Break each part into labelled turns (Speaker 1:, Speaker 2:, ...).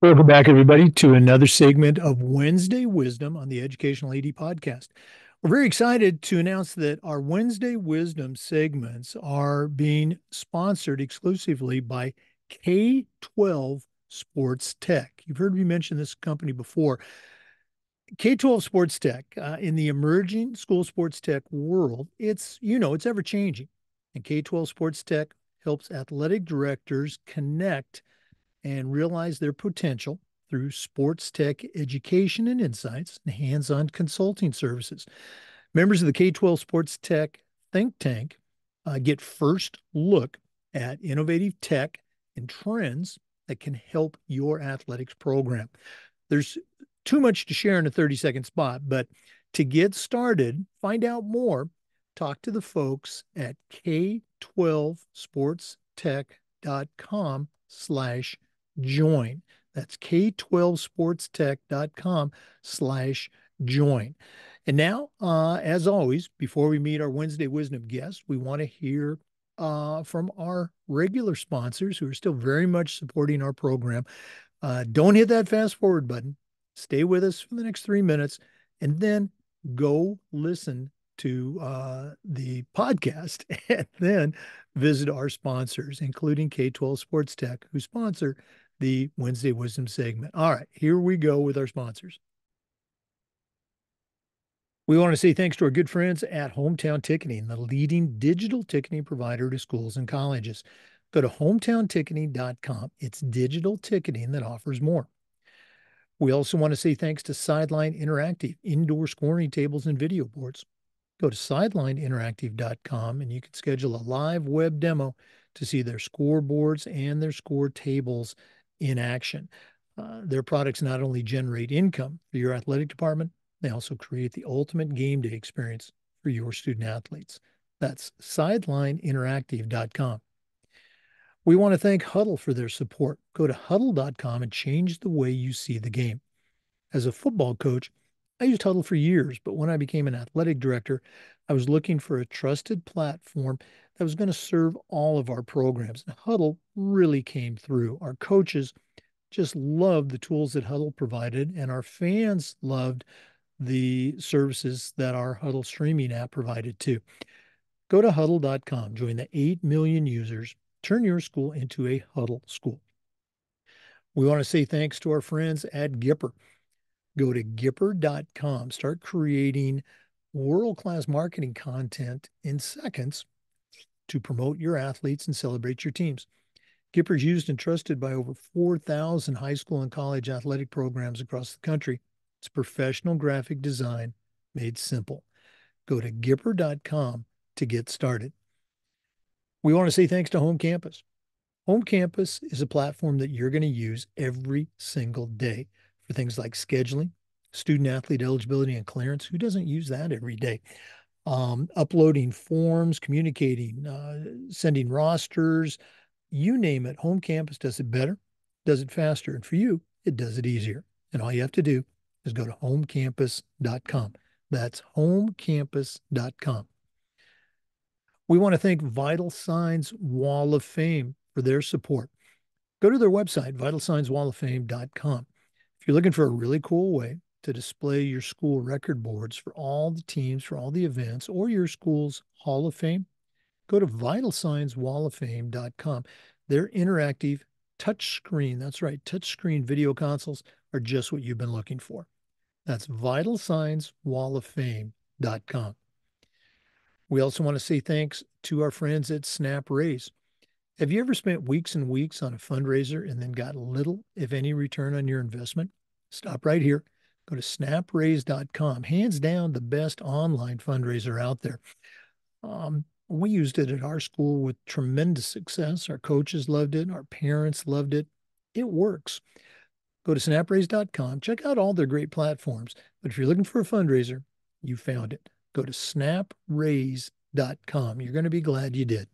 Speaker 1: Welcome back, everybody, to another segment of Wednesday Wisdom on the Educational AD Podcast. We're very excited to announce that our Wednesday Wisdom segments are being sponsored exclusively by K-12 Sports Tech. You've heard me mention this company before. K-12 Sports Tech, in the emerging school sports tech world, it's ever changing. And K-12 Sports Tech helps athletic directors connect and realize their potential through sports tech education and insights and hands-on consulting services. Members of the K-12 Sports Tech think tank get first look at innovative tech and trends that can help your athletics program. There's too much to share in a 30-second spot, but to get started, find out more, talk to the folks at k12sportstech.com/join. That's k12sportstech.com/join. And now, as always, before we meet our Wednesday Wisdom guest, we want to hear from our regular sponsors who are still very much supporting our program. Don't hit that fast forward button. Stay with us for the next 3 minutes and then go listen to the podcast and then visit our sponsors, including K-12 Sports Tech, who sponsor the Wednesday Wisdom segment. All right, here we go with our sponsors. We want to say thanks to our good friends at Hometown Ticketing, the leading digital ticketing provider to schools and colleges. Go to hometownticketing.com. It's digital ticketing that offers more. We also want to say thanks to Sideline Interactive, indoor scoring tables and video boards. Go to sidelineinteractive.com and you can schedule a live web demo to see their scoreboards and their score tables in action. Their products not only generate income for your athletic department, they also create the ultimate game day experience for your student athletes. That's sidelineinteractive.com. We want to thank Huddle for their support. Go to huddle.com and change the way you see the game. As a football coach, I used Huddle for years, but when I became an athletic director, I was looking for a trusted platform that was going to serve all of our programs. And Huddle really came through. Our coaches just loved the tools that Huddle provided, and our fans loved the services that our Huddle streaming app provided too. Go to huddle.com, join the 8 million users, turn your school into a Huddle school. We want to say thanks to our friends at Gipper. Go to Gipper.com, start creating world-class marketing content in seconds to promote your athletes and celebrate your teams. Gipper is used and trusted by over 4,000 high school and college athletic programs across the country. It's professional graphic design made simple. Go to Gipper.com to get started. We want to say thanks to Home Campus. Home Campus is a platform that you're going to use every single day for things like scheduling, student athlete eligibility and clearance. Who doesn't use that every day? Uploading forms, communicating, sending rosters, you name it. Home Campus does it better, does it faster. And for you, it does it easier. And all you have to do is go to homecampus.com. That's homecampus.com. We want to thank Vital Signs Wall of Fame for their support. Go to their website, vitalsignswalloffame.com. If you're looking for a really cool way to display your school record boards for all the teams, for all the events, or your school's Hall of Fame, go to vitalsignswalloffame.com. Their interactive touchscreen, that's right, touchscreen video consoles are just what you've been looking for. That's vitalsignswalloffame.com. We also want to say thanks to our friends at Snap Raise. Have you ever spent weeks and weeks on a fundraiser and then got little, if any, return on your investment? Stop right here. Go to snapraise.com. Hands down, the best online fundraiser out there. We used it at our school with tremendous success. Our coaches loved it. Our parents loved it. It works. Go to snapraise.com. Check out all their great platforms. But if you're looking for a fundraiser, you found it. Go to snapraise.com. You're going to be glad you did.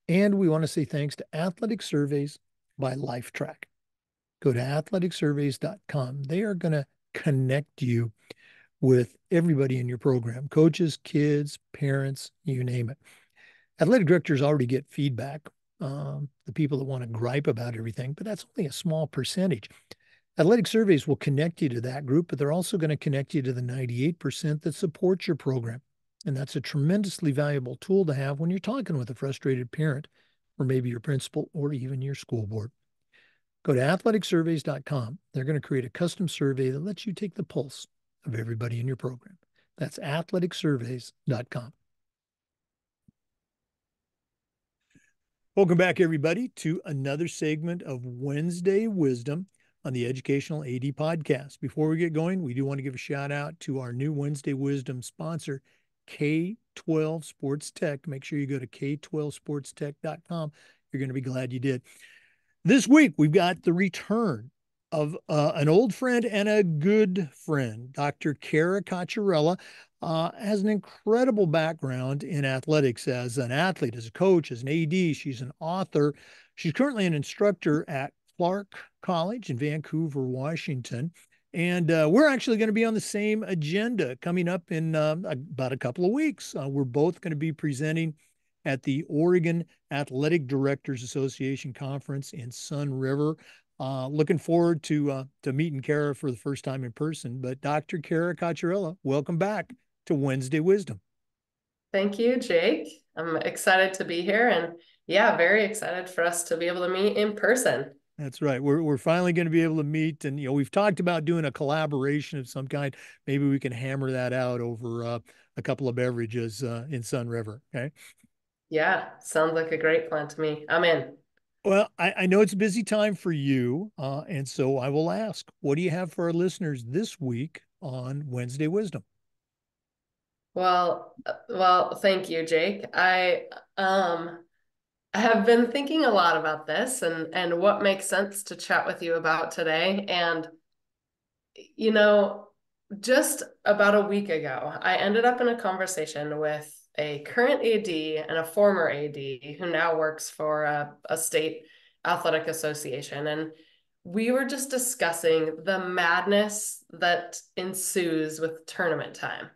Speaker 1: And we want to say thanks to Athletic Surveys by LifeTrack. Go to athleticsurveys.com. They are going to connect you with everybody in your program, coaches, kids, parents, you name it. Athletic directors already get feedback the people that want to gripe about everything, but that's only a small percentage. Athletic surveys will connect you to that group, but they're also going to connect you to the 98% that support your program. And that's a tremendously valuable tool to have when you're talking with a frustrated parent, or maybe your principal, or even your school board. Go to athleticsurveys.com. They're going to create a custom survey that lets you take the pulse of everybody in your program. That's athleticsurveys.com. Welcome back, everybody, to another segment of Wednesday Wisdom on the Educational AD Podcast. Before we get going, we do want to give a shout out to our new Wednesday Wisdom sponsor, K12 Sports Tech. Make sure you go to k12sportstech.com. You're going to be glad you did. This week, we've got the return of an old friend and a good friend. Dr. Cara Cocchiarella has an incredible background in athletics as an athlete, as a coach, as an AD. She's an author. She's currently an instructor at Clark College in Vancouver, Washington. And we're actually going to be on the same agenda coming up in about a couple of weeks. We're both going to be presenting at the Oregon Athletic Directors Association Conference in Sun River. Looking forward to meeting Cara for the first time in person. But Dr. Cara Cocchiarella, welcome back to Wednesday Wisdom.
Speaker 2: Thank you, Jake. I'm excited to be here, and yeah, very excited for us to be able to meet in person.
Speaker 1: That's right. We're finally going to be able to meet, and we've talked about doing a collaboration of some kind. Maybe we can hammer that out over a couple of beverages in Sun River. Okay.
Speaker 2: Yeah, sounds like a great plan to me. I'm in.
Speaker 1: Well, I know it's a busy time for you, and so I will ask, what do you have for our listeners this week on Wednesday Wisdom?
Speaker 2: Well, thank you, Jake. I have been thinking a lot about this and what makes sense to chat with you about today. And you know, just about a week ago, I ended up in a conversation with a current AD and a former AD who now works for a state athletic association. And we were just discussing the madness that ensues with tournament time,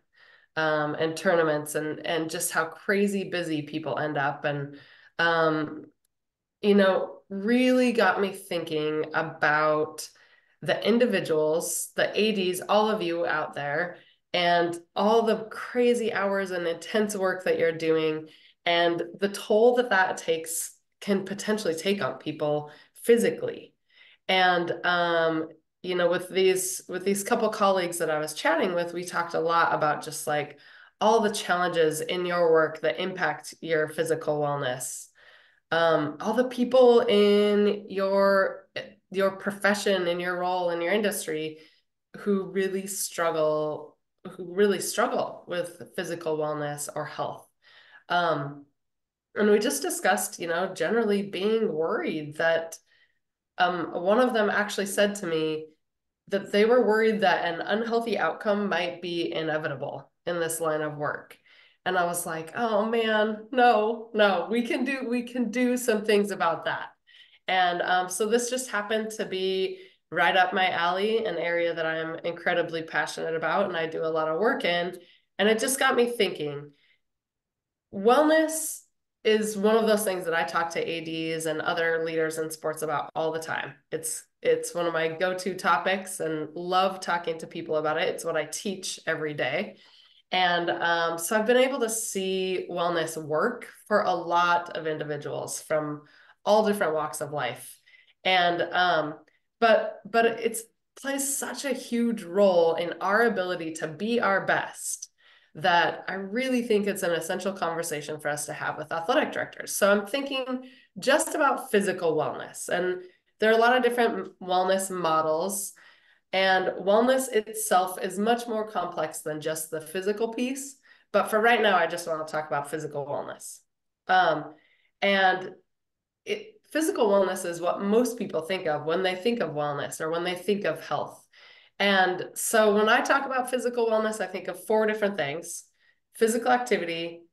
Speaker 2: and tournaments and just how crazy busy people end up. And um, really got me thinking about the individuals, the ADs, all of you out there, and all the crazy hours and intense work that you're doing, and the toll that that takes can potentially take on people physically. And with these couple colleagues that I was chatting with, we talked a lot about just like all the challenges in your work that impact your physical wellness, all the people in your profession, in your role, in your industry who really struggle with physical wellness or health. And we just discussed, generally being worried that one of them actually said to me that they were worried that an unhealthy outcome might be inevitable in this line of work. And I was like, oh man, no, we can do some things about that. And so this just happened to be right up my alley, an area that I'm incredibly passionate about and I do a lot of work in. And it just got me thinking, wellness is one of those things that I talk to ADs and other leaders in sports about all the time. It's one of my go-to topics and love talking to people about it. It's what I teach every day. And so I've been able to see wellness work for a lot of individuals from all different walks of life. And but it's plays such a huge role in our ability to be our best that I really think it's an essential conversation for us to have with athletic directors. So I'm thinking just about physical wellness. And there are a lot of different wellness models. And wellness itself is much more complex than just the physical piece. But for right now, I just want to talk about physical wellness. And physical wellness is what most people think of when they think of wellness or when they think of health. And so when I talk about physical wellness, I think of four different things: physical activity,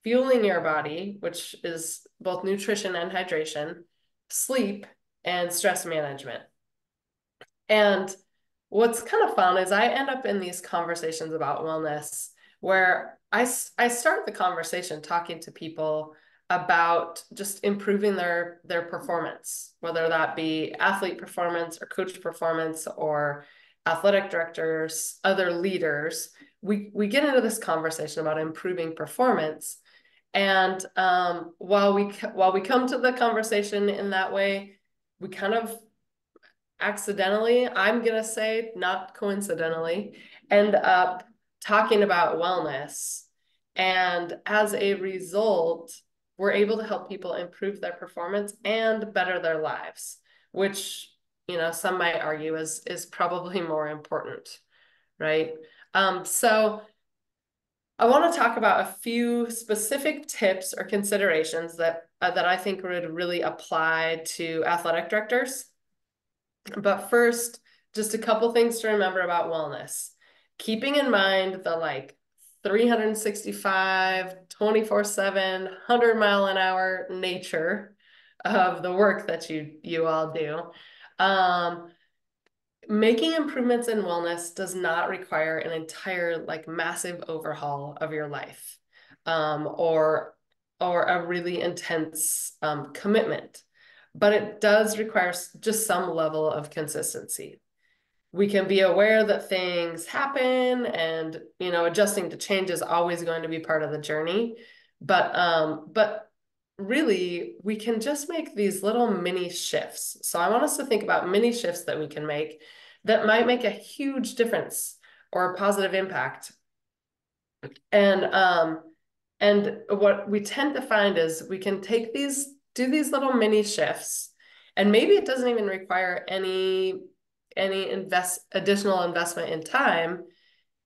Speaker 2: fueling your body, which is both nutrition and hydration, sleep, and stress management. And what's kind of fun is I end up in these conversations about wellness where I start the conversation talking to people about just improving their performance, whether that be athlete performance or coach performance or athletic directors, other leaders. We get into this conversation about improving performance, and while we come to the conversation in that way, we kind of accidentally, I'm gonna say not coincidentally, end up talking about wellness. And as a result, we're able to help people improve their performance and better their lives, which, some might argue is probably more important, right? So I want to talk about a few specific tips or considerations that I think would really apply to athletic directors. But first, just a couple things to remember about wellness. Keeping in mind the 365, 24/7, 100-mile an hour nature of the work that you all do. Making improvements in wellness does not require an entire massive overhaul of your life, or a really intense commitment, but it does require just some level of consistency. We can be aware that things happen, and adjusting to change is always going to be part of the journey, but really we can just make these little mini shifts. So I want us to think about mini shifts that we can make that might make a huge difference or a positive impact. And what we tend to find is we can do these little mini shifts, and maybe it doesn't even require any additional investment in time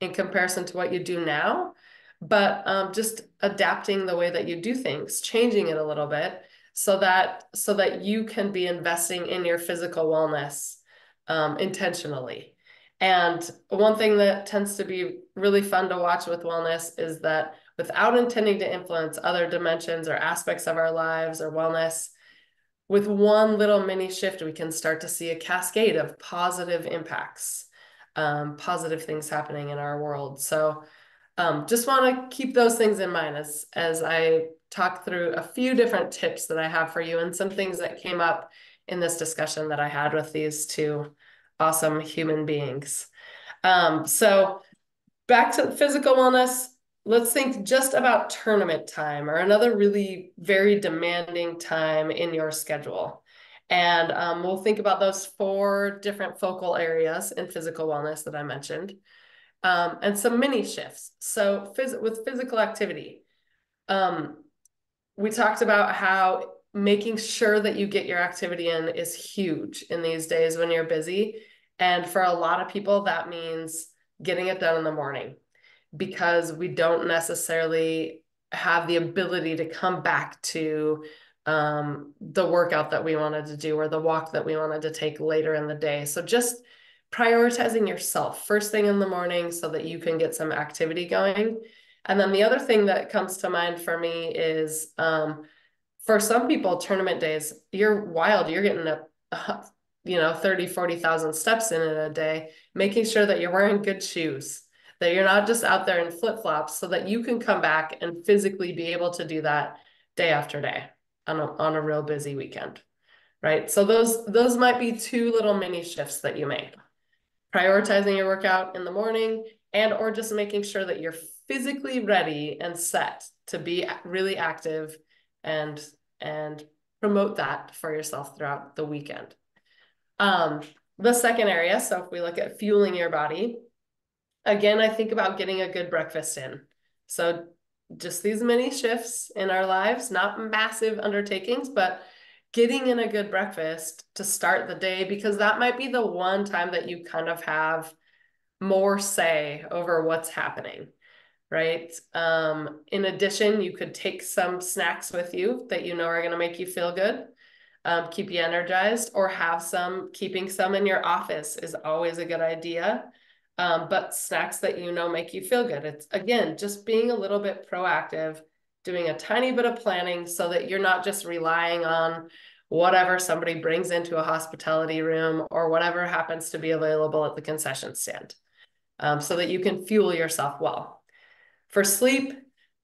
Speaker 2: in comparison to what you do now, but just adapting the way that you do things, changing it a little bit so that you can be investing in your physical wellness intentionally. And one thing that tends to be really fun to watch with wellness is that without intending to influence other dimensions or aspects of our lives or wellness, with one little mini shift, we can start to see a cascade of positive impacts, positive things happening in our world. So just want to keep those things in mind as I talk through a few different tips that I have for you and some things that came up in this discussion that I had with these two awesome human beings. So back to physical wellness, let's think just about tournament time or another really very demanding time in your schedule. And we'll think about those 4 different focal areas in physical wellness that I mentioned, and some mini shifts. So with physical activity, we talked about how making sure that you get your activity in is huge in these days when you're busy. And for a lot of people, that means getting it done in the morning, because we don't necessarily have the ability to come back to the workout that we wanted to do or the walk that we wanted to take later in the day. So just prioritizing yourself first thing in the morning so that you can get some activity going. And then the other thing that comes to mind for me is for some people, tournament days, you're wild. You're getting 30, 40,000 steps in a day, making sure that you're wearing good shoes, that you're not just out there in flip-flops, so that you can come back and physically be able to do that day after day on a real busy weekend, right? So those might be 2 little mini shifts that you make. Prioritizing your workout in the morning, and or just making sure that you're physically ready and set to be really active and promote that for yourself throughout the weekend. The second area, so if we look at fueling your body, again, I think about getting a good breakfast in. So just these mini shifts in our lives, not massive undertakings, but getting in a good breakfast to start the day, because that might be the one time that you kind of have more say over what's happening, right? In addition, you could take some snacks with you that you know are going to make you feel good, keep you energized, or keeping some in your office is always a good idea. But snacks that make you feel good. It's, again, just being a little bit proactive, doing a tiny bit of planning so that you're not just relying on whatever somebody brings into a hospitality room or whatever happens to be available at the concession stand, so that you can fuel yourself well. For sleep,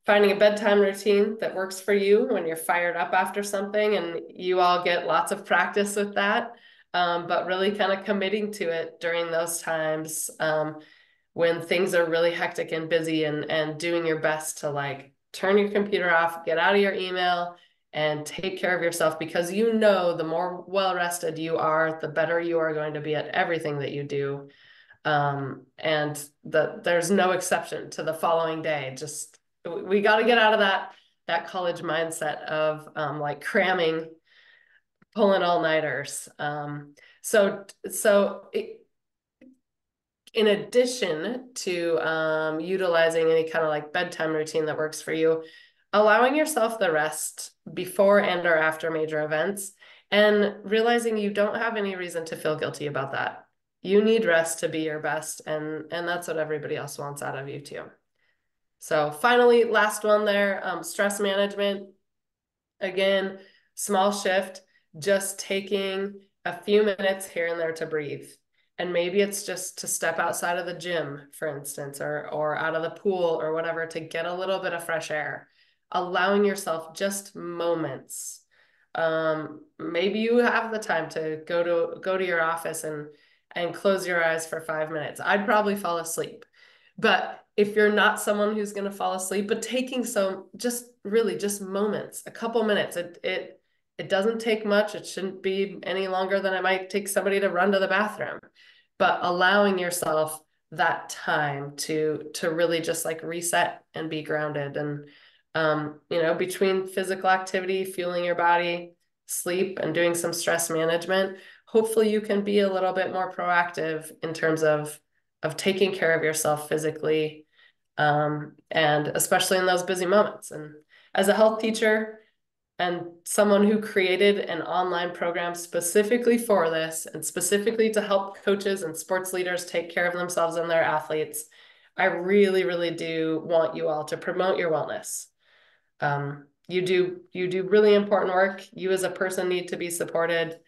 Speaker 2: finding a bedtime routine that works for you when you're fired up after something, and you all get lots of practice with that. But really kind of committing to it during those times when things are really hectic and busy, and doing your best to like turn your computer off, get out of your email, and take care of yourself, because you know the more well rested you are, the better you are going to be at everything that you do. And there's no exception to the following day. Just we got to get out of that college mindset of like cramming, pulling all nighters. In addition to utilizing any kind of like bedtime routine that works for you, allowing yourself the rest before and or after major events, and realizing you don't have any reason to feel guilty about that. You need rest to be your best, and that's what everybody else wants out of you too. So finally, last one there, stress management. Again, small shift, just taking a few minutes here and there to breathe. And maybe it's just to step outside of the gym, for instance, or out of the pool or whatever, to get a little bit of fresh air. Allowing yourself just moments. Maybe you have the time to go to your office and close your eyes for 5 minutes. I'd probably fall asleep. But if you're not someone who's going to fall asleep, but taking some just really just moments, a couple minutes, it doesn't take much. It shouldn't be any longer than it might take somebody to run to the bathroom. But allowing yourself that time to really just like reset and be grounded. And between physical activity, fueling your body, sleep, and doing some stress management, hopefully you can be a little bit more proactive in terms of taking care of yourself physically, and especially in those busy moments. And as a health teacher and someone who created an online program specifically for this and specifically to help coaches and sports leaders take care of themselves and their athletes, I really, really do want you all to promote your wellness. You do really important work. You as a person need to be supported.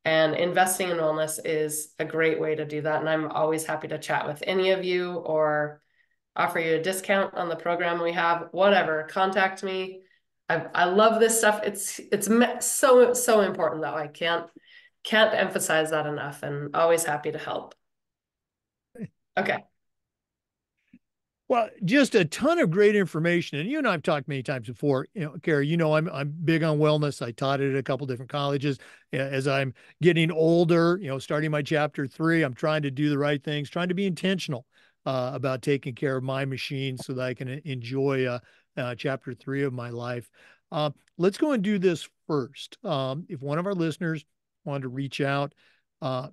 Speaker 2: And investing in wellness is a great way to do that. And I'm always happy to chat with any of you or offer you a discount on the program we have, whatever, contact me. I love this stuff. It's so important though. I can't emphasize that enough, and always happy to help. Okay.
Speaker 1: Well, just a ton of great information. And you and I have talked many times before. Cara, I'm big on wellness. I taught it at a couple different colleges. As I'm getting older, starting my chapter 3, I'm trying to do the right things, trying to be intentional about taking care of my machine so that I can enjoy chapter 3 of my life. Let's go and do this first. If one of our listeners wanted to reach out,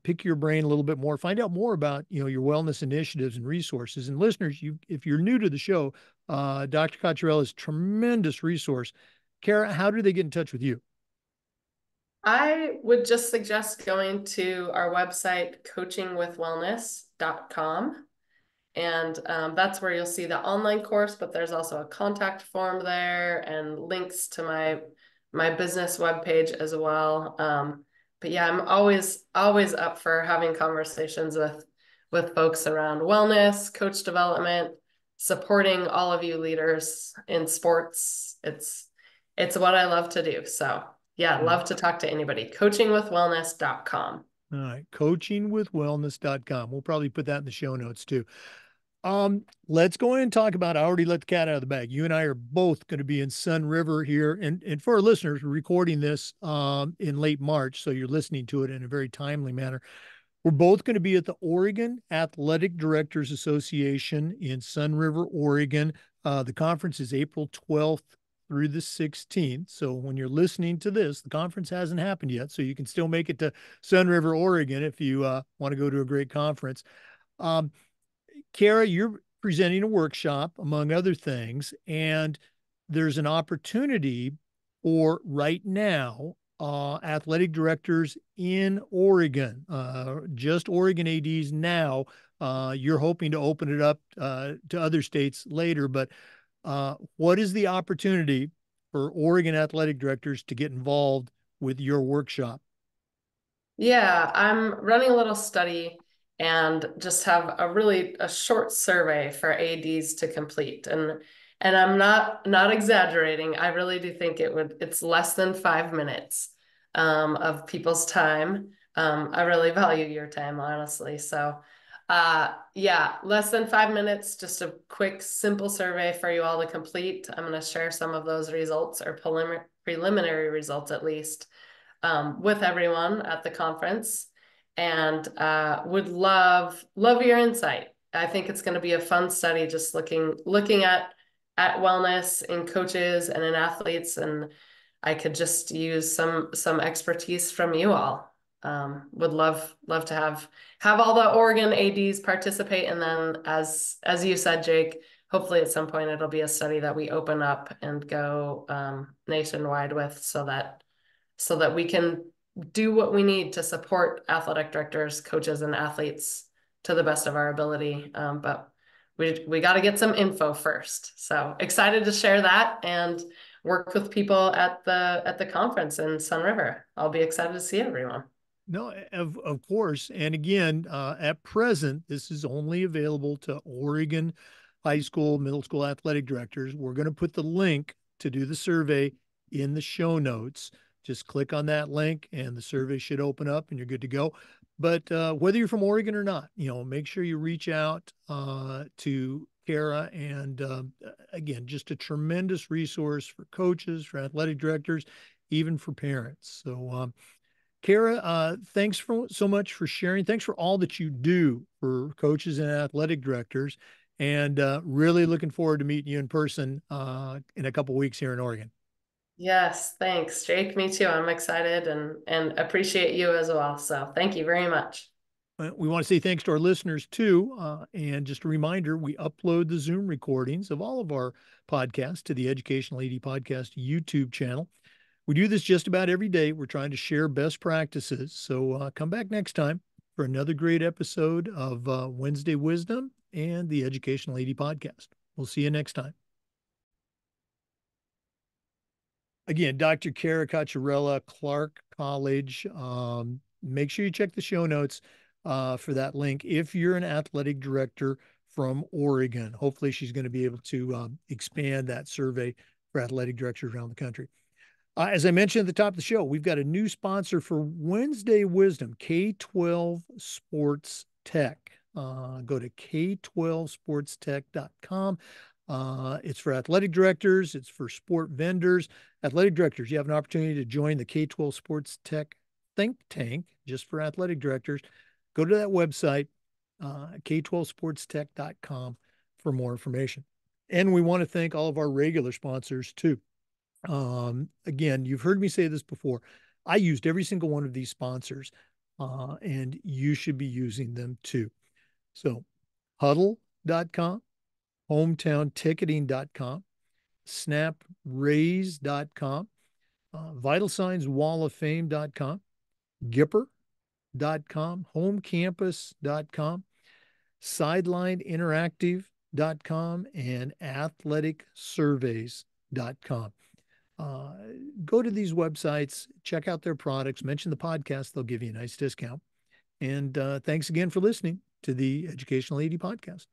Speaker 1: pick your brain a little bit more, find out more about your wellness initiatives and resources. And listeners, if you're new to the show, Dr. Cocchiarella is a tremendous resource. Cara, how do they get in touch with you?
Speaker 2: I would just suggest going to our website, coachingwithwellness.com. And that's where you'll see the online course, but there's also a contact form there and links to my business webpage as well. But yeah, I'm always up for having conversations with folks around wellness, coach development, supporting all of you leaders in sports. It's what I love to do. So yeah, love to talk to anybody. Coachingwithwellness.com.
Speaker 1: All right, coachingwithwellness.com. We'll probably put that in the show notes too. Let's go ahead and talk about, I already let the cat out of the bag. You and I are both going to be in Sun River here. And for our listeners, we're recording this in late March, so you're listening to it in a very timely manner. We're both going to be at the Oregon Athletic Directors Association in Sun River, Oregon. The conference is April 12th through the 16th. So when you're listening to this, the conference hasn't happened yet. So you can still make it to Sun River, Oregon if you want to go to a great conference. Cara, you're presenting a workshop, among other things, and there's an opportunity for right now athletic directors in Oregon, just Oregon ADs now. You're hoping to open it up to other states later, but what is the opportunity for Oregon athletic directors to get involved with your workshop?
Speaker 2: Yeah, I'm running a little study and just have a short survey for ADs to complete. And And I'm not exaggerating. I really do think it's less than 5 minutes of people's time. I really value your time, honestly. So yeah, less than 5 minutes, just a quick, simple survey for you all to complete. I'm going to share some of those results or preliminary results at least with everyone at the conference, and would love your insight. I think it's going to be a fun study, just looking at wellness in coaches and in athletes, and I could just use some expertise from you all. Would love to have all the Oregon ADs participate, and then as you said, Jake, hopefully at some point it'll be a study that we open up and go nationwide with, so that we can do what we need to support athletic directors, coaches, and athletes to the best of our ability. But we got to get some info first. So excited to share that and work with people at the conference in Sun River. I'll be excited to see everyone.
Speaker 1: No, of course. And again, at present, this is only available to Oregon high school, middle school athletic directors. We're going to put the link to do the survey in the show notes. Just click on that link and the survey should open up and you're good to go. But whether you're from Oregon or not, make sure you reach out to Cara. And again, just a tremendous resource for coaches, for athletic directors, even for parents. So, Cara, thanks so much for sharing. Thanks for all that you do for coaches and athletic directors. And really looking forward to meeting you in person in a couple weeks here in Oregon.
Speaker 2: Yes, thanks, Jake. Me too. I'm excited and appreciate you as well. So thank you very much.
Speaker 1: We want to say thanks to our listeners too. And just a reminder, we upload the Zoom recordings of all of our podcasts to the Educational AD Podcast YouTube channel. We do this just about every day. We're trying to share best practices. So come back next time for another great episode of Wednesday Wisdom and the Educational AD Podcast. We'll see you next time. Again, Dr. Cara Cocchiarella, Clark College. Make sure you check the show notes for that link. If you're an athletic director from Oregon, hopefully she's going to be able to expand that survey for athletic directors around the country. As I mentioned at the top of the show, we've got a new sponsor for Wednesday Wisdom, K12 Sports Tech. Go to k12sportstech.com. It's for athletic directors. It's for sport vendors. Athletic directors, you have an opportunity to join the K12 Sports Tech think tank just for athletic directors. Go to that website, k12sportstech.com for more information. And we want to thank all of our regular sponsors too. Again, you've heard me say this before. I used every single one of these sponsors, and you should be using them too. So, huddle.com, hometownticketing.com, snapraise.com, vitalsignswalloffame.com, gipper.com, homecampus.com, sidelineinteractive.com, and athleticsurveys.com. Go to these websites, check out their products, mention the podcast. They'll give you a nice discount. And thanks again for listening to the Educational AD Podcast.